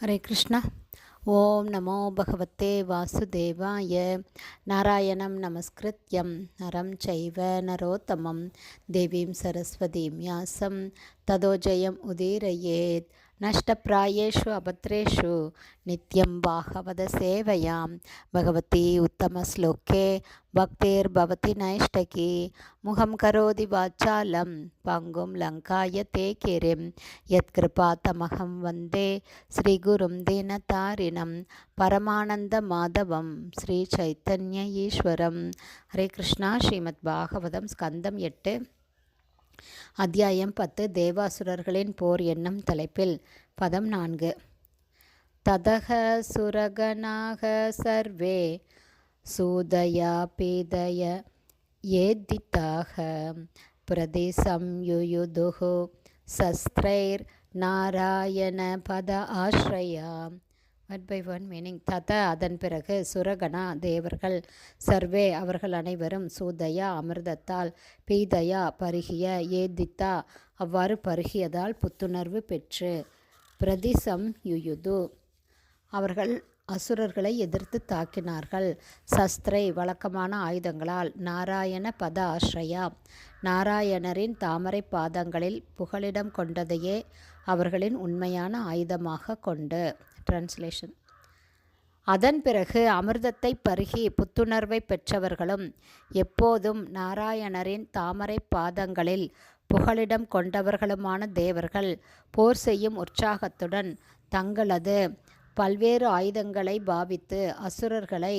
ஹரே கிருஷ்ணா. ஓம் நமோ பகவத்தே வாசுதேவாய. நாராயணம் நமஸ்கிருத்யம் நரம் சைவ நரோத்தமம் தேவீம் சரஸ்வதீம் யாசம் ததோ ஜெயம் உதீரயேத். நஷ்டப்பிராயேஷு அபத்ரேஷு நித்யம் பாகவத சேவையாம் பகவதி உத்தமஸ்லோகே பக்திர்பவதி நைஷ்டகி. முகம் கரோதி வாச்சாலம் பங்கும் லங்காய தே கிரிம் யத்கிருபாத்தமகம் வந்தே ஸ்ரீகுரும் தீனதாரிணம் பரமானந்த மாதவம் ஸ்ரீ சைத்தன்ய ஈஸ்வரம். ஹரே கிருஷ்ணா. ஸ்ரீமத் பாகவதம் ஸ்கந்தம் 8 அத்தியாயம் 10 தேவாசுரர்களின் போர் என்னும் தலைப்பில் பதம் 4. ததக சுரகனாக சர்வே சூதயா பீதய ஏதிதாக பிரதிசம்யுயுதுஹு சஸ்திரைர் நாராயண பத ஆஸ்ரயா. One by one meaning. தத அதன் பிறகு சுரகணா தேவர்கள் சர்வே அவர்கள் அனைவரும் சூதயா அமிர்தத்தால் பீதயா பருகிய ஏதித்தா அவ்வாறு பருகியதால் புத்துணர்வு பெற்று பிரதிசம் யுயுது அவர்கள் அசுரர்களை எதிர்த்து தாக்கினார்கள். சஸ்திரை வழக்கமான ஆயுதங்களால் நாராயண பத ஆஸ்ரயா நாராயணரின் தாமரை பாதங்களில் புகலிடம் கொண்டதையே அவர்களின் உண்மையான ஆயுதமாக கொண்டு. டிரான்ஸ்லேஷன். அதன் பிறகு அமிர்தத்தை பருகி புத்துணர்வை பெற்றவர்களும் எப்போதும் நாராயணரின் தாமரை பாதங்களில் புகலிடம் கொண்டவர்களுமான தேவர்கள் போர் செய்யும் உற்சாகத்துடன் தங்களது பல்வேறு ஆயுதங்களை பாவித்து அசுரர்களை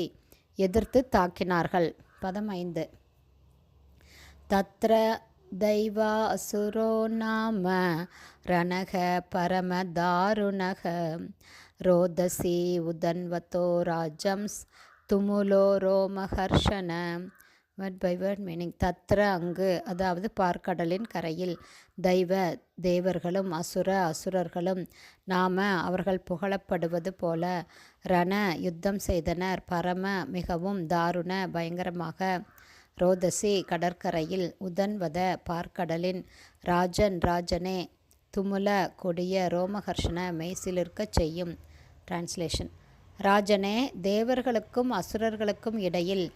எதிர்த்து தாக்கினார்கள். பதம் 5. தத்ர தைவா அசுரோ நாம ரணக பரமதாருணக ரோதசி உதன்வதோ ராஜம்ஸ் துமுலோ ரோமஹர்ஷன. Word by word meaning. தத்ர அங்கு, அதாவது பார்க்கடலின் கரையில், தெய்வ தேவர்களும் அசுரர்களும் நாம அவர்கள் புகழப்படுவது போல ரண யுத்தம் செய்தனர். பரம மிகவும் தாருண பயங்கரமாக ரோதசி கடற்கரையில், உதன்வத பார்க்கடலின், ராஜனே துமுல கொடிய ரோமஹர்ஷன மெய்சிலிருக்கச் செய்யும். டிரான்ஸ்லேஷன். ராஜனே, தேவர்களுக்கும் அசுரர்களுக்கும் இடையில்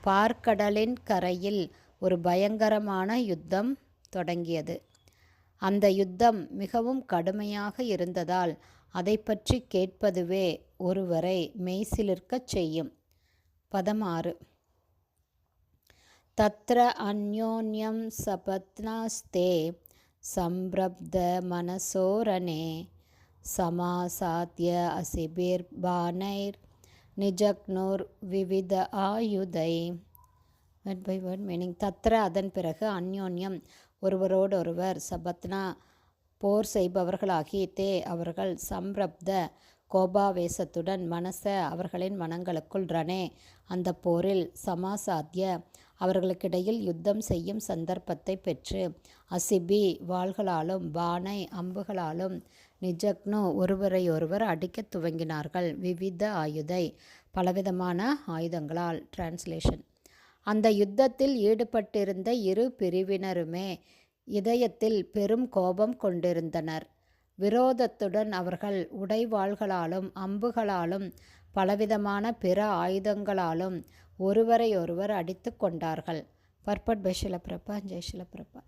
பார்க்கடலின் கரையில் ஒரு பயங்கரமான யுத்தம் தொடங்கியது. அந்த யுத்தம் மிகவும் கடுமையாக இருந்ததால் அதை பற்றி கேட்பதுவே ஒருவரை மெய்சிலிருக்கச் செய்யும். பதம் 6. தத்ர அந்யோன்யம் சபத்னாஸ்தே சம்பிரப்த மனசோரணே சமாசாத்ய அசிபிர் பானைர் நிஜக்னோர் விவித ஆயுதை. Word by word meaning. தத்ர அதன் பிறகு அந்யோன்யம் ஒருவரோடொருவர் சபத்னா போர் செய்பவர்களாகி தே அவர்கள் சம்பிரப்த கோபாவேசத்துடன் மனச அவர்களின் மனங்களுக்குள் ரணே அந்த போரில் சமாசாத்திய அவர்களுக்கிடையில் யுத்தம் செய்யும் சந்தர்ப்பத்தை பெற்று அசிபி வாள்களாலும் பானை அம்புகளாலும் நிஜக்னு ஒருவரையொருவர் அடிக்கத் துவங்கினார்கள். விவித ஆயுதை பலவிதமான ஆயுதங்களால். டிரான்ஸ்லேஷன். அந்த யுத்தத்தில் ஈடுபட்டிருந்த இரு பிரிவினருமே இதயத்தில் பெரும் கோபம் கொண்டிருந்தனர். விரோதத்துடன் அவர்கள் உடைவாள்களாலும் அம்புகளாலும் பலவிதமான பிற ஆயுதங்களாலும் ஒருவரையொருவர் அடித்து கொண்டார்கள். பர்பட் பை ஷில பிரபா. ஜெய் ஷில பிரபா.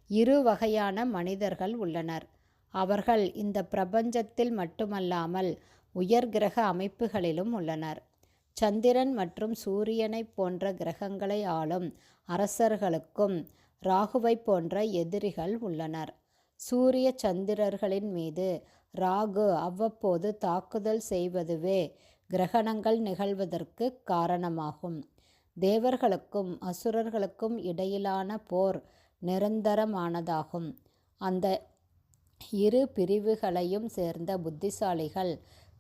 இரு வகையான மனிதர்கள் உள்ளனர். அவர்கள் இந்த பிரபஞ்சத்தில் மட்டுமல்லாமல் உயர் கிரக அமைப்புகளிலும் உள்ளனர். சந்திரன் மற்றும் சூரியனை போன்ற கிரகங்களை ஆளும் அரசர்களுக்கும் ராகுவை போன்ற எதிரிகள் உள்ளனர். சூரிய சந்திரர்களின் மீது ராகு அவ்வப்போது தாக்குதல் செய்வதுவே கிரகணங்கள் நிகழ்வதற்கு காரணமாகும். தேவர்களுக்கும் அசுரர்களுக்கும் இடையிலான போர் நிரந்தரமானதாகும். அந்த இரு பிரிவுகளையும் சேர்ந்த புத்திசாலிகள்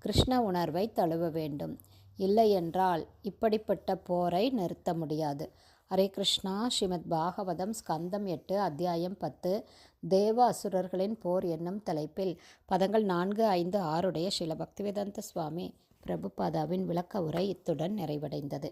கிருஷ்ண உணர்வை தழுவ வேண்டும். இல்லையென்றால் இப்படிப்பட்ட போரை நிறுத்த முடியாது. ஹரே கிருஷ்ணா. ஸ்ரீமத் பாகவதம் ஸ்கந்தம் 8 அத்தியாயம் 10 தேவ அசுரர்களின் போர் என்னும் தலைப்பில் பதங்கள் 4, 5, 6 ஸ்ரீல பக்திவேதாந்த சுவாமி பிரபுபாதாவின் விளக்க உரை இத்துடன் நிறைவடைந்தது.